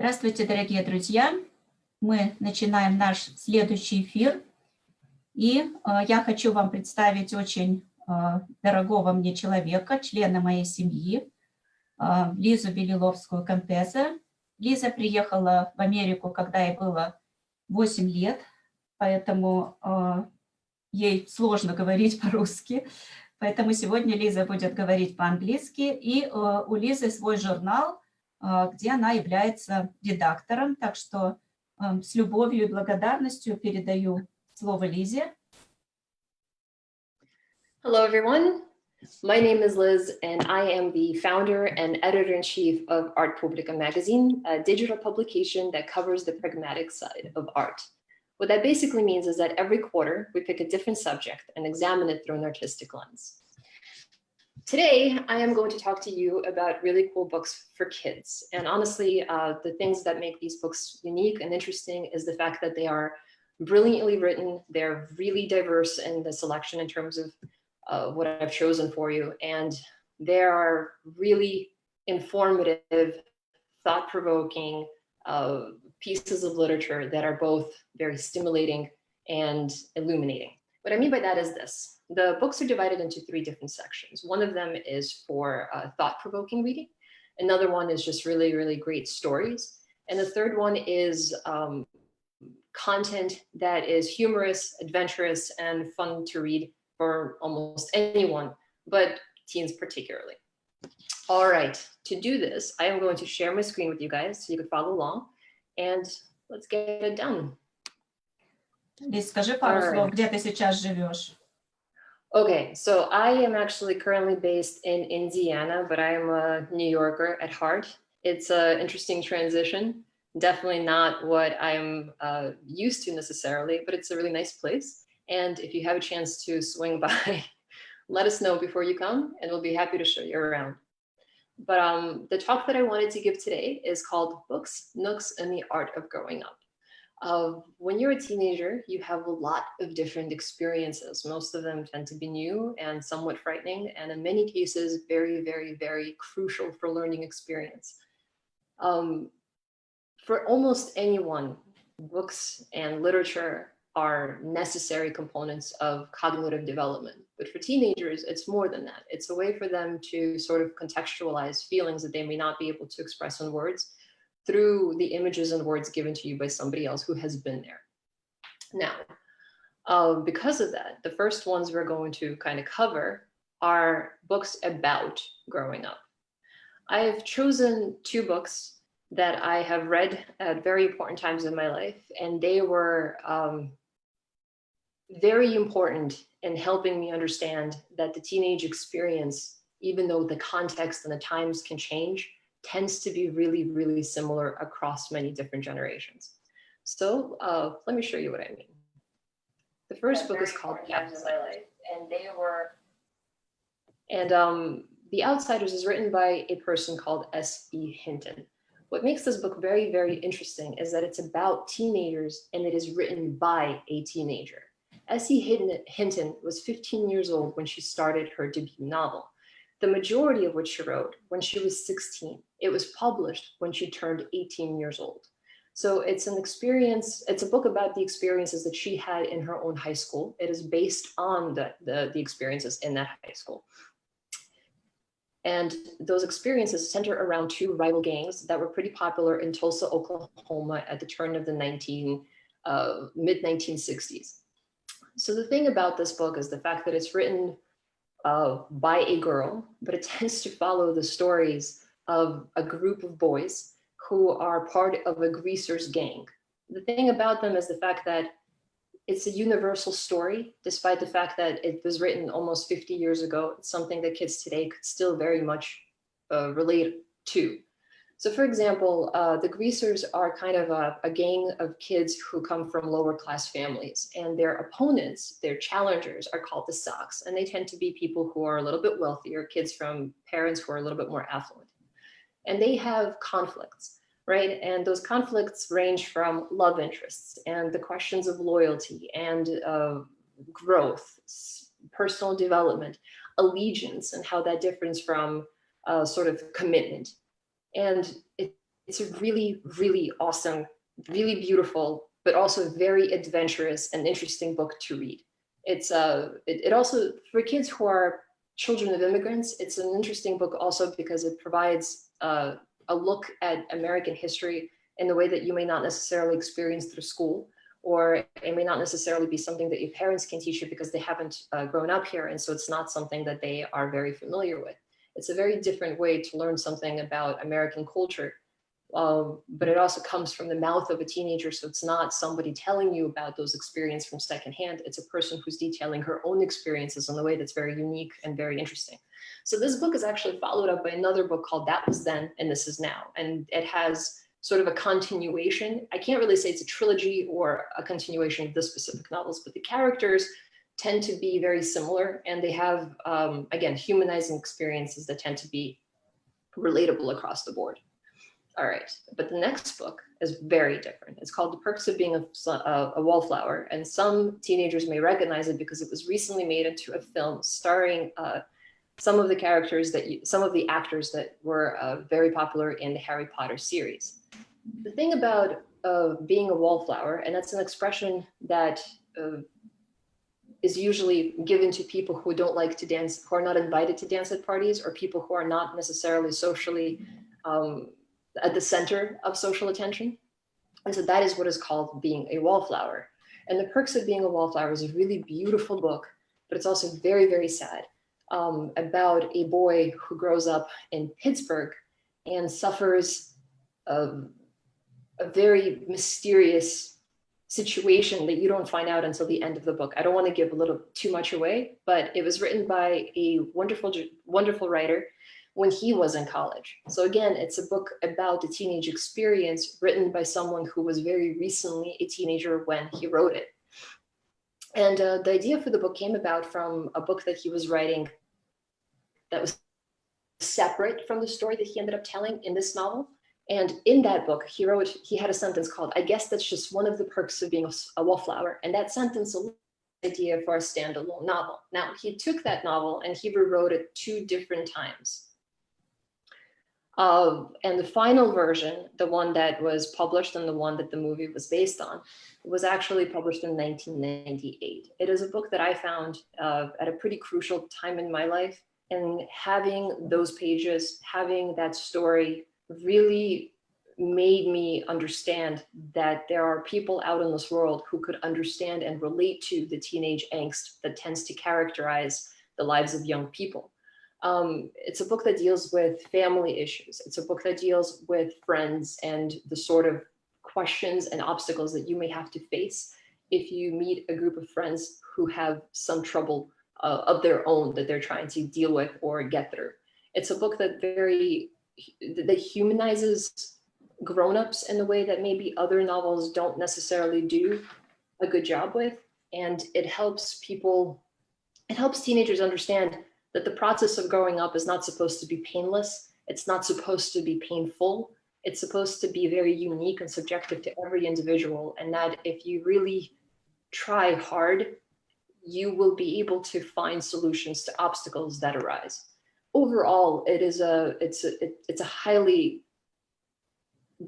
Здравствуйте, дорогие друзья! Мы начинаем наш следующий эфир. И я хочу вам представить очень дорогого мне человека, члена моей семьи, Лизу Белиловскую Campese. Лиза приехала в Америку, когда ей было 8 лет, поэтому ей сложно говорить по-русски. Поэтому сегодня Лиза будет говорить по-английски. И у Лизы свой журнал, где она является редактором. Так что с любовью и благодарностью передаю слово Лизе. Hello, everyone. My name is Liz, and I am the founder and editor-in-chief of Art Publica magazine, a digital publication that covers the pragmatic side of art. What that basically means is that every quarter, we pick a different subject and examine it through an artistic lens. Today, I am going to talk to you about really cool books for kids. And honestly, the things that make these books unique and interesting is the fact that they are brilliantly written. They're really diverse in the selection in terms of what I've chosen for you. And there are really informative, thought-provoking pieces of literature that are both very stimulating and illuminating. What I mean by that is this. The books are divided into 3 different sections. One of them is for thought-provoking reading. Another one is just really, really great stories. And the third one is content that is humorous, adventurous, and fun to read for almost anyone, but teens particularly. All right, to do this, I am going to share my screen with you guys so you can follow along, and let's get it done. Лиз, скажи пару слов, где ты сейчас живешь? Okay, so I am actually currently based in Indiana, but I am a New Yorker at heart. It's an interesting transition. Definitely not what I'm used to necessarily, but it's a really nice place. And if you have a chance to swing by, let us know before you come, and we'll be happy to show you around. But the talk that I wanted to give today is called Books, Nooks, and the Art of Growing Up. When you're a teenager, you have a lot of different experiences. Most of them tend to be new and somewhat frightening, and in many cases, very, very, very crucial for learning experience. For almost anyone, books and literature are necessary components of cognitive development. But for teenagers, it's more than that. It's a way for them to sort of contextualize feelings that they may not be able to express in words through the images and words given to you by somebody else who has been there. Now, because of that, the first ones we're going to kind of cover are books about growing up. I have chosen 2 books that I have read at very important times in my life, and they were very important in helping me understand that the teenage experience, even though the context and the times can change, tends to be really, really similar across many different generations. So let me show you what I mean. The first book is called The Outsiders, and The Outsiders is written by a person called S.E. Hinton. What makes this book very, very interesting is that it's about teenagers and it is written by a teenager. S.E. Hinton was 15 years old when she started her debut novel, the majority of which she wrote when she was 16. It was published when she turned 18 years old. So it's an experience, it's a book about the experiences that she had in her own high school. It is based on the experiences in that high school. And those experiences center around 2 rival gangs that were pretty popular in Tulsa, Oklahoma at the turn of the mid-1960s. So the thing about this book is the fact that it's written by a girl, but it tends to follow the stories of a group of boys who are part of a greaser's gang. The thing about them is the fact that it's a universal story, despite the fact that it was written almost 50 years ago. It's something that kids today could still very much relate to. So for example, the greasers are kind of a gang of kids who come from lower class families, and their opponents, their challengers, are called the Sox, and they tend to be people who are a little bit wealthier, kids from parents who are a little bit more affluent. And they have conflicts, right? And those conflicts range from love interests and the questions of loyalty and growth, personal development, allegiance, and how that differs from sort of commitment. And it's it's a really, really awesome, really beautiful, but also very adventurous and interesting book to read. It also, for kids who are children of immigrants, it's an interesting book also because it provides a look at American history in the way that you may not necessarily experience through school, or it may not necessarily be something that your parents can teach you because they haven't grown up here. And so it's not something that they are very familiar with. It's a very different way to learn something about American culture. But it also comes from the mouth of a teenager. So it's not somebody telling you about those experiences from secondhand. It's a person who's detailing her own experiences in a way that's very unique and very interesting. So this book is actually followed up by another book called That Was Then and This Is Now. And it has sort of a continuation. I can't really say it's a trilogy or a continuation of the specific novels, but the characters tend to be very similar. And they have, again, humanizing experiences that tend to be relatable across the board. All right, but the next book is very different. It's called The Perks of Being a Wallflower, and some teenagers may recognize it because it was recently made into a film starring some of the actors that were very popular in the Harry Potter series. The thing about being a wallflower, and that's an expression that is usually given to people who don't like to dance, who are not invited to dance at parties, or people who are not necessarily socially at the center of social attention. And so that is what is called being a wallflower. And The Perks of Being a Wallflower is a really beautiful book, but it's also very, very sad, about a boy who grows up in Pittsburgh and suffers a very mysterious situation that you don't find out until the end of the book. I don't want to give a little too much away, but it was written by a wonderful, wonderful writer when he was in college. So again, it's a book about the teenage experience written by someone who was very recently a teenager when he wrote it. And the idea for the book came about from a book that he was writing that was separate from the story that he ended up telling in this novel. And in that book, he had a sentence called, "I guess that's just one of the perks of being a wallflower." And that sentence was an idea for a standalone novel. Now, he took that novel and he rewrote it 2 different times. And the final version, the one that was published and the one that the movie was based on, was actually published in 1998. It is a book that I found at a pretty crucial time in my life. And having those pages, having that story really made me understand that there are people out in this world who could understand and relate to the teenage angst that tends to characterize the lives of young people. It's a book that deals with family issues. It's a book that deals with friends and the sort of questions and obstacles that you may have to face if you meet a group of friends who have some trouble of their own that they're trying to deal with or get through. It's a book that humanizes grown-ups in a way that maybe other novels don't necessarily do a good job with. And it helps teenagers understand that the process of growing up is not supposed to be painless. It's not supposed to be painful. It's supposed to be very unique and subjective to every individual. And that if you really try hard, you will be able to find solutions to obstacles that arise. Overall, it's a highly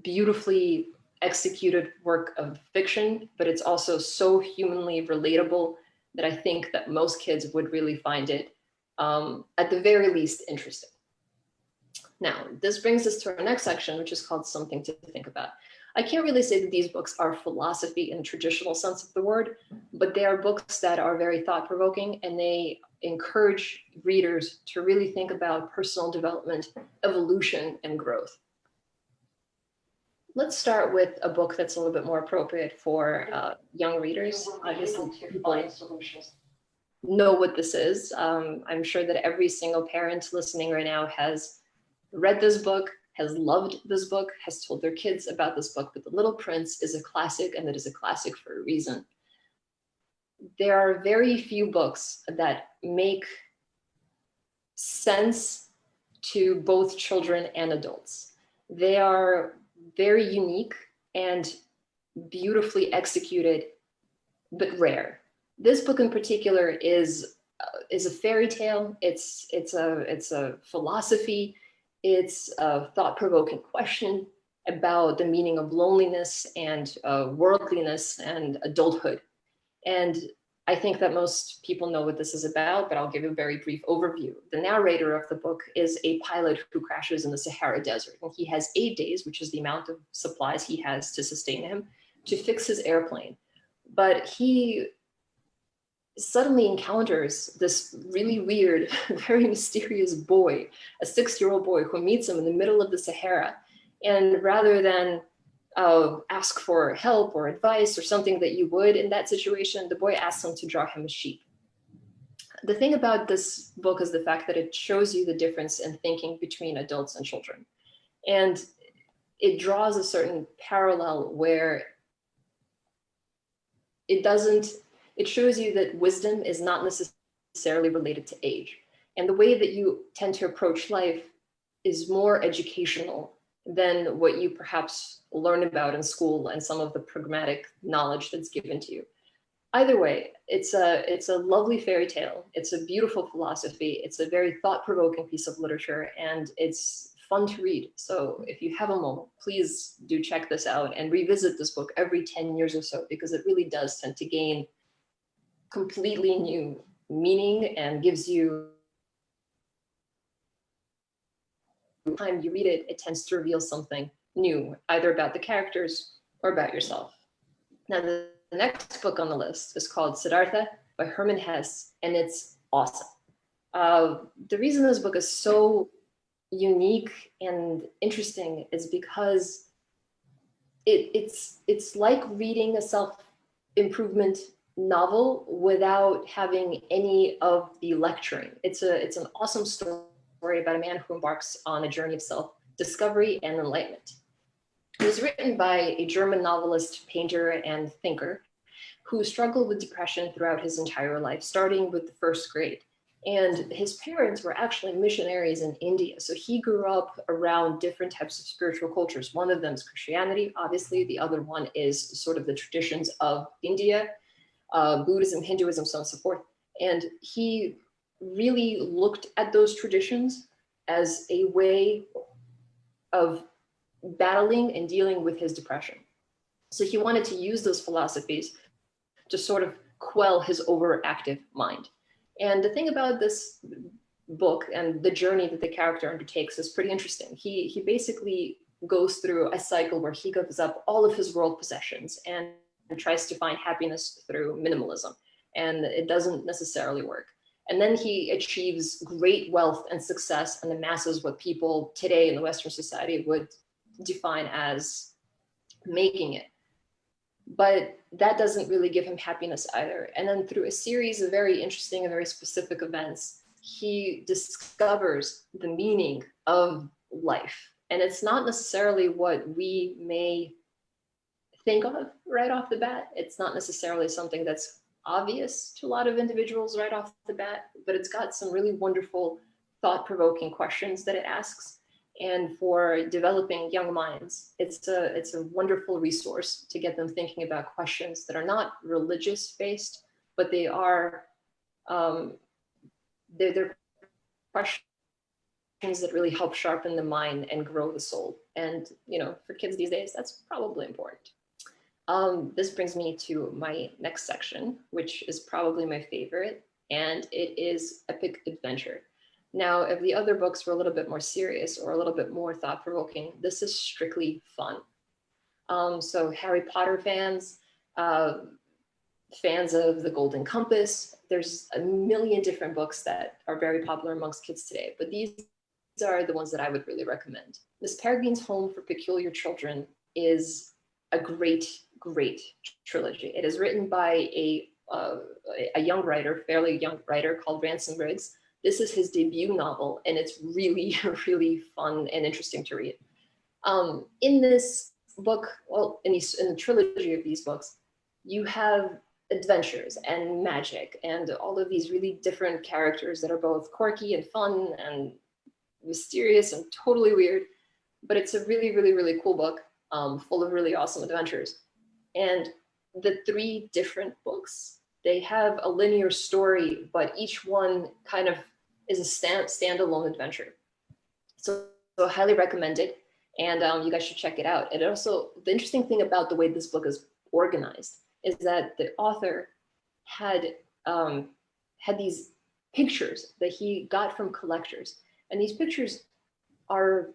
beautifully executed work of fiction, but it's also so humanly relatable that I think that most kids would really find it at the very least interesting. Now, this brings us to our next section, which is called Something to Think About. I can't really say that these books are philosophy in the traditional sense of the word, but they are books that are very thought-provoking, and they encourage readers to really think about personal development, evolution, and growth. Let's start with a book that's a little bit more appropriate for young readers. Obviously, people know what this is. I'm sure that every single parent listening right now has read this book, has loved this book, has told their kids about this book, but The Little Prince is a classic, and it is a classic for a reason. There are very few books that make sense to both children and adults. They are very unique and beautifully executed, but rare. This book in particular is a fairy tale. It's a philosophy. It's a thought-provoking question. about the meaning of loneliness and worldliness and adulthood. And I think that most people know what this is about, but I'll give you a very brief overview. The narrator of the book is a pilot who crashes in the Sahara Desert, and he has 8 days, which is the amount of supplies he has to sustain him, to fix his airplane. But he suddenly encounters this really weird, very mysterious boy, a 6-year-old boy who meets him in the middle of the Sahara. And rather than ask for help or advice or something that you would in that situation, the boy asks him to draw him a sheep. The thing about this book is the fact that it shows you the difference in thinking between adults and children. And it draws a certain parallel where it shows you that wisdom is not necessarily related to age. And the way that you tend to approach life is more educational than what you perhaps learn about in school and some of the pragmatic knowledge that's given to you. Either way, it's a lovely fairy tale. It's a beautiful philosophy. It's a very thought-provoking piece of literature, and it's fun to read. So if you have a moment, please do check this out and revisit this book every 10 years or so, because it really does tend to gain completely new meaning and gives you, every time you read it, it tends to reveal something new, either about the characters or about yourself. Now, the next book on the list is called Siddhartha by Hermann Hesse, and it's awesome. The reason this book is so unique and interesting is because it's like reading a self-improvement novel without having any of the lecturing. It's an awesome story about a man who embarks on a journey of self-discovery and enlightenment. It was written by a German novelist, painter, and thinker who struggled with depression throughout his entire life, starting with the 1st grade. And his parents were actually missionaries in India. So he grew up around different types of spiritual cultures. One of them is Christianity, obviously. The other one is sort of the traditions of India, Buddhism, Hinduism, so on and so forth. And he really looked at those traditions as a way of battling and dealing with his depression. So he wanted to use those philosophies to sort of quell his overactive mind. And the thing about this book and the journey that the character undertakes is pretty interesting. He basically goes through a cycle where he gives up all of his world possessions and tries to find happiness through minimalism. And it doesn't necessarily work. And then he achieves great wealth and success and amasses what people today in the Western society would define as making it. But that doesn't really give him happiness either. And then through a series of very interesting and very specific events, he discovers the meaning of life. And it's not necessarily what we may think of right off the bat. It's not necessarily something that's obvious to a lot of individuals right off the bat, but it's got some really wonderful, thought-provoking questions that it asks. And for developing young minds, it's a wonderful resource to get them thinking about questions that are not religious-based, but they are they're questions that really help sharpen the mind and grow the soul. And for kids these days, that's probably important. This brings me to my next section, which is probably my favorite, and it is epic adventure. Now, if the other books were a little bit more serious or a little bit more thought-provoking, this is strictly fun. So Harry Potter fans, fans of The Golden Compass, there's a million different books that are very popular amongst kids today, but these are the ones that I would really recommend. Miss Peregrine's Home for Peculiar Children is a great, great trilogy. It is written by a young writer, fairly young writer called Ransom Briggs. This is his debut novel, and it's really, really fun and interesting to read. In this book, well, in the trilogy of these books, you have adventures and magic and all of these really different characters that are both quirky and fun and mysterious and totally weird. But it's a really, really, really cool book, full of really awesome adventures. And the 3 different books, they have a linear story, but each one kind of is a standalone adventure. So highly recommended. And you guys should check it out. And also, the interesting thing about the way this book is organized is that the author had these pictures that he got from collectors. And these pictures are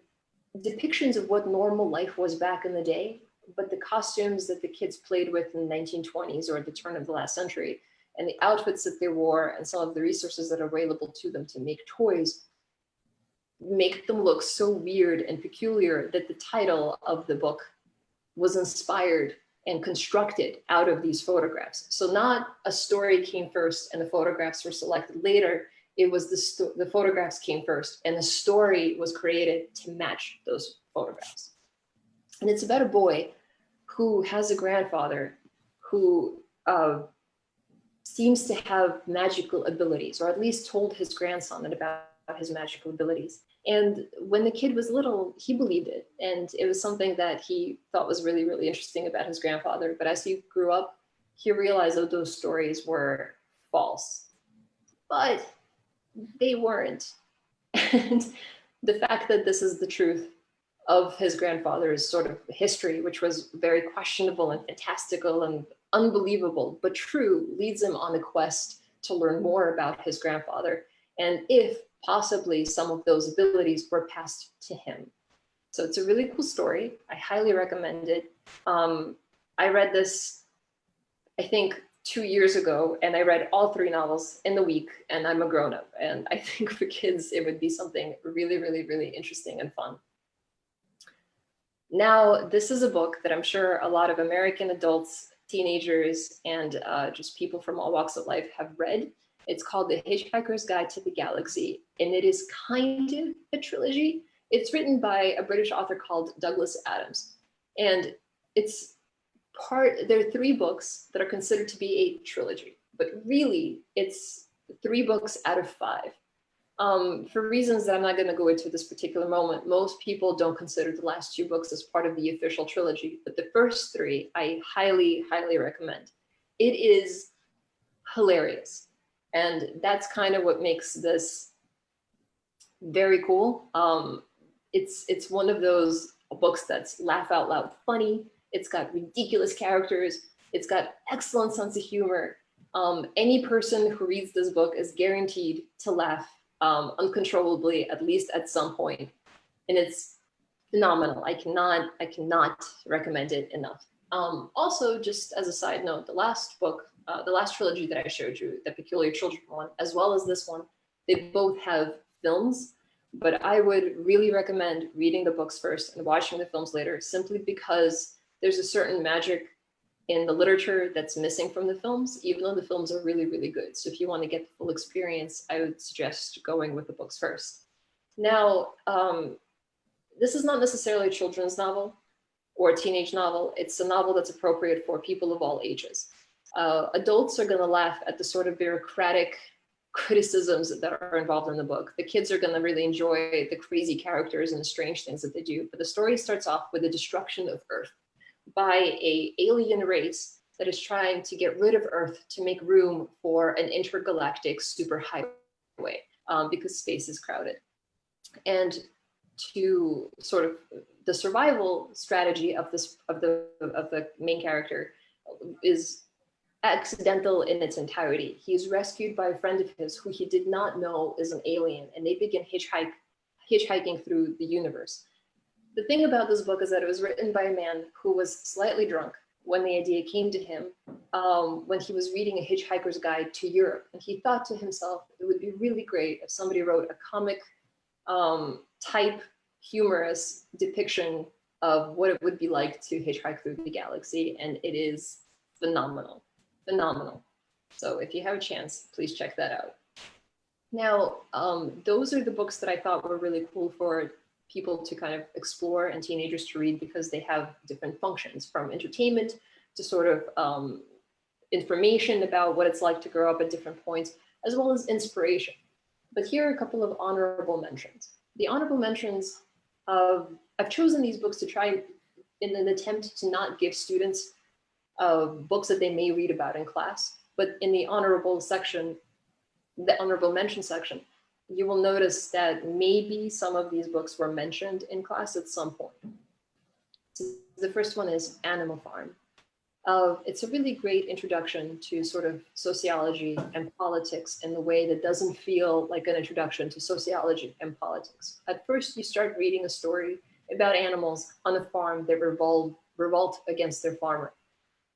depictions of what normal life was back in the day, but the costumes that the kids played with in the 1920s or at the turn of the last century, and the outfits that they wore and some of the resources that are available to them to make toys make them look so weird and peculiar that the title of the book was inspired and constructed out of these photographs. So not a story came first and the photographs were selected later. It was the photographs came first and the story was created to match those photographs. And it's about a boy who has a grandfather who seems to have magical abilities, or at least told his grandson about his magical abilities. And when the kid was little, he believed it. And it was something that he thought was really, really interesting about his grandfather. But as he grew up, he realized that those stories were false. But they weren't. And the fact that this is the truth of his grandfather's sort of history, which was very questionable and fantastical and unbelievable, but true, leads him on a quest to learn more about his grandfather. And if possibly some of those abilities were passed to him. So it's a really cool story. I highly recommend it. I read this, I think, 2 years ago, and I read all 3 novels in the week, and I'm a grown-up. And I think for kids, it would be something really, really, really interesting and fun. Now, this is a book that I'm sure a lot of American adults, teenagers, and just people from all walks of life have read. It's called The Hitchhiker's Guide to the Galaxy, and it is kind of a trilogy. It's written by a British author called Douglas Adams. And there are 3 books that are considered to be a trilogy, but really it's 3 books out of 5. For reasons that I'm not going to go into at this particular moment, most people don't consider the last 2 books as part of the official trilogy, but the first 3 I highly, highly recommend. It is hilarious. And that's kind of what makes this very cool. It's one of those books that's laugh out loud funny. It's got ridiculous characters. It's got excellent sense of humor. Any person who reads this book is guaranteed to laugh uncontrollably, at least at some point. And it's phenomenal. I cannot recommend it enough. Also, just as a side note, the last book, the last trilogy that I showed you, the Peculiar Children one, as well as this one, they both have films, but I would really recommend reading the books first and watching the films later, simply because there's a certain magic in the literature that's missing from the films, even though the films are really, really good. So if you want to get the full experience, I would suggest going with the books first. Now, this is not necessarily a children's novel or a teenage novel. It's a novel that's appropriate for people of all ages. Adults are going to laugh at the sort of bureaucratic criticisms that are involved in the book. The kids are going to really enjoy the crazy characters and the strange things that they do. But the story starts off with the destruction of Earth by an alien race that is trying to get rid of Earth to make room for an intergalactic superhighway because space is crowded. And to sort of the survival strategy of the main character is accidental in its entirety. He's rescued by a friend of his who he did not know is an alien, and they begin hitchhiking through the universe. The thing about this book is that it was written by a man who was slightly drunk when the idea came to him, when he was reading A Hitchhiker's Guide to Europe. And he thought to himself, it would be really great if somebody wrote a comic type humorous depiction of what it would be like to hitchhike through the galaxy. And it is phenomenal, phenomenal. So if you have a chance, please check that out. Now, those are the books that I thought were really cool for people to kind of explore and teenagers to read, because they have different functions, from entertainment to sort of information about what it's like to grow up at different points, as well as inspiration. But here are a couple of honorable mentions. The honorable mentions of, I've chosen these books to try in an attempt to not give students books that they may read about in class, but in the honorable section, the honorable mention section, you will notice that maybe some of these books were mentioned in class at some point. So the first one is Animal Farm. It's a really great introduction to sort of sociology and politics in the way that doesn't feel like an introduction to sociology and politics. At first, you start reading a story about animals on a farm that revolt against their farmer.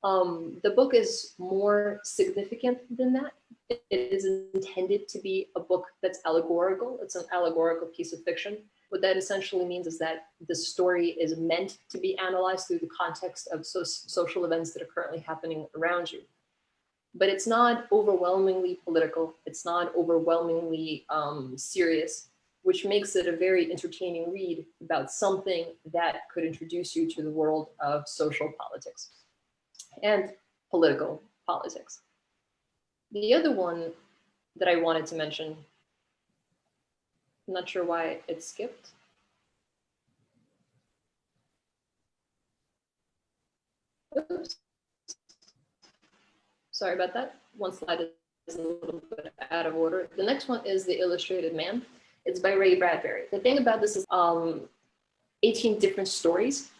The book is more significant than that. It is intended to be a book that's allegorical. It's an allegorical piece of fiction. What that essentially means is that the story is meant to be analyzed through the context of social events that are currently happening around you. But it's not overwhelmingly political. It's not overwhelmingly serious, which makes it a very entertaining read about something that could introduce you to the world of social politics and political politics. The other one that I wanted to mention, I'm not sure why it skipped. Oops. Sorry about that. One slide is a little bit out of order. The next one is The Illustrated Man. It's by Ray Bradbury. The thing about this is 18 different stories,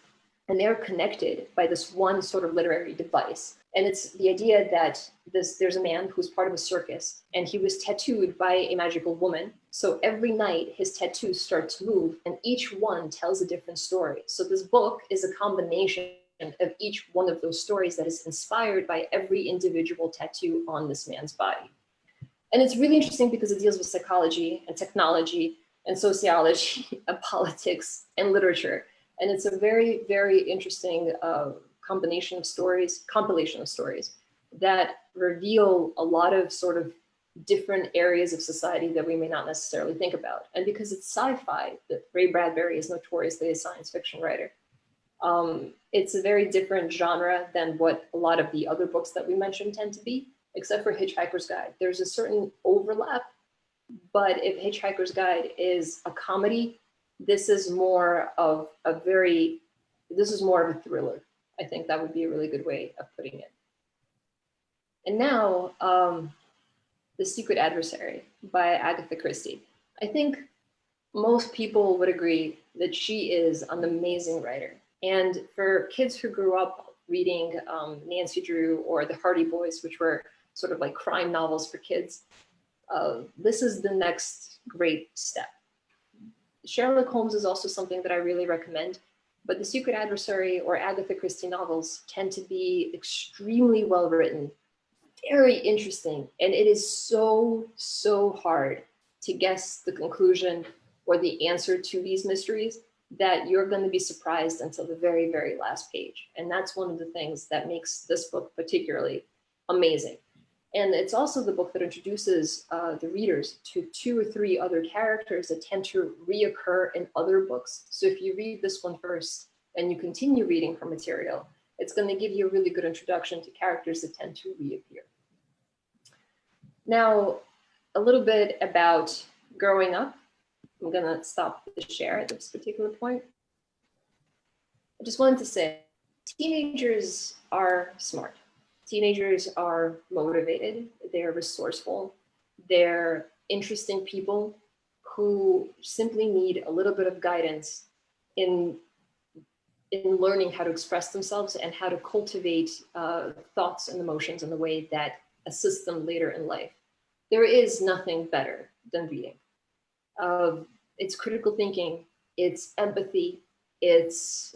and they're connected by this one sort of literary device. And it's the idea that there's a man who's part of a circus, and he was tattooed by a magical woman. So every night his tattoos start to move, and each one tells a different story. So this book is a combination of each one of those stories that is inspired by every individual tattoo on this man's body. And it's really interesting because it deals with psychology and technology and sociology and politics and literature. And it's a very, very interesting compilation of stories that reveal a lot of sort of different areas of society that we may not necessarily think about. And because it's sci-fi, that Ray Bradbury is notoriously a science fiction writer, it's a very different genre than what a lot of the other books that we mentioned tend to be, except for Hitchhiker's Guide. There's a certain overlap, but if Hitchhiker's Guide is a comedy, this is more of a thriller. I think that would be a really good way of putting it. And now, The Secret Adversary by Agatha Christie. I think most people would agree that she is an amazing writer. And for kids who grew up reading Nancy Drew or the Hardy Boys, which were sort of like crime novels for kids, this is the next great step. Sherlock Holmes is also something that I really recommend, but The Secret Adversary or Agatha Christie novels tend to be extremely well written, very interesting, and it is so, so hard to guess the conclusion or the answer to these mysteries that you're going to be surprised until the very, very last page. And that's one of the things that makes this book particularly amazing. And it's also the book that introduces the readers to 2 or 3 other characters that tend to reoccur in other books. So if you read this one first and you continue reading her material, it's going to give you a really good introduction to characters that tend to reappear. Now, a little bit about growing up. I'm going to stop the share at this particular point. I just wanted to say, teenagers are smart. Teenagers are motivated, they're resourceful, they're interesting people who simply need a little bit of guidance in learning how to express themselves and how to cultivate thoughts and emotions in the way that assist them later in life. There is nothing better than reading. It's critical thinking, it's empathy, it's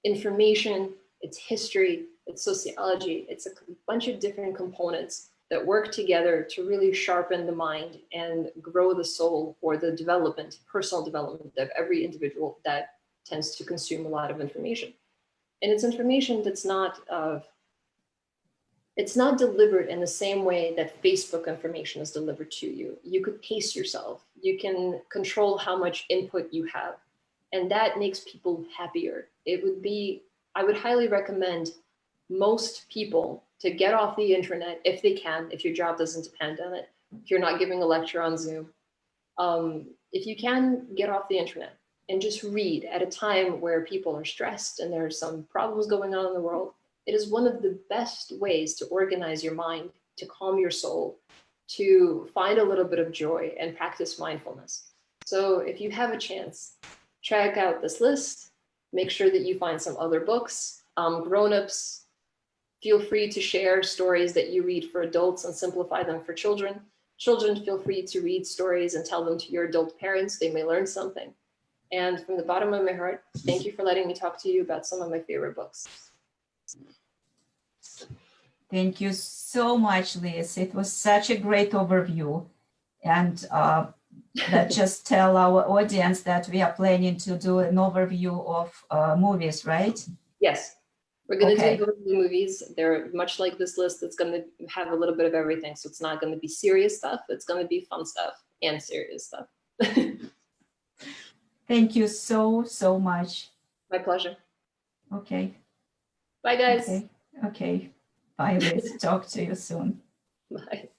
information, it's history, it's sociology, it's a bunch of different components that work together to really sharpen the mind and grow the soul or the development, personal development of every individual that tends to consume a lot of information. And it's information that's not it's not delivered in the same way that Facebook information is delivered to you. You could pace yourself. You can control how much input you have. And that makes people happier. I would highly recommend most people to get off the internet if they can, if your job doesn't depend on it, if you're not giving a lecture on Zoom. If you can, get off the internet and just read at a time where people are stressed and there are some problems going on in the world. It is one of the best ways to organize your mind, to calm your soul, to find a little bit of joy and practice mindfulness. So if you have a chance, check out this list, make sure that you find some other books. Grown-ups, feel free to share stories that you read for adults and simplify them for children. Children, feel free to read stories and tell them to your adult parents. They may learn something. And from the bottom of my heart, thank you for letting me talk to you about some of my favorite books. Thank you so much, Liz. It was such a great overview. And that just tell our audience that we are planning to do an overview of movies, right? Yes, we're going to Okay. do the movies. They're much like this list. It's going to have a little bit of everything. So it's not going to be serious stuff. It's going to be fun stuff and serious stuff. Thank you so, so much. My pleasure. Okay. Bye, guys. Okay. Bye, Liz. Talk to you soon. Bye.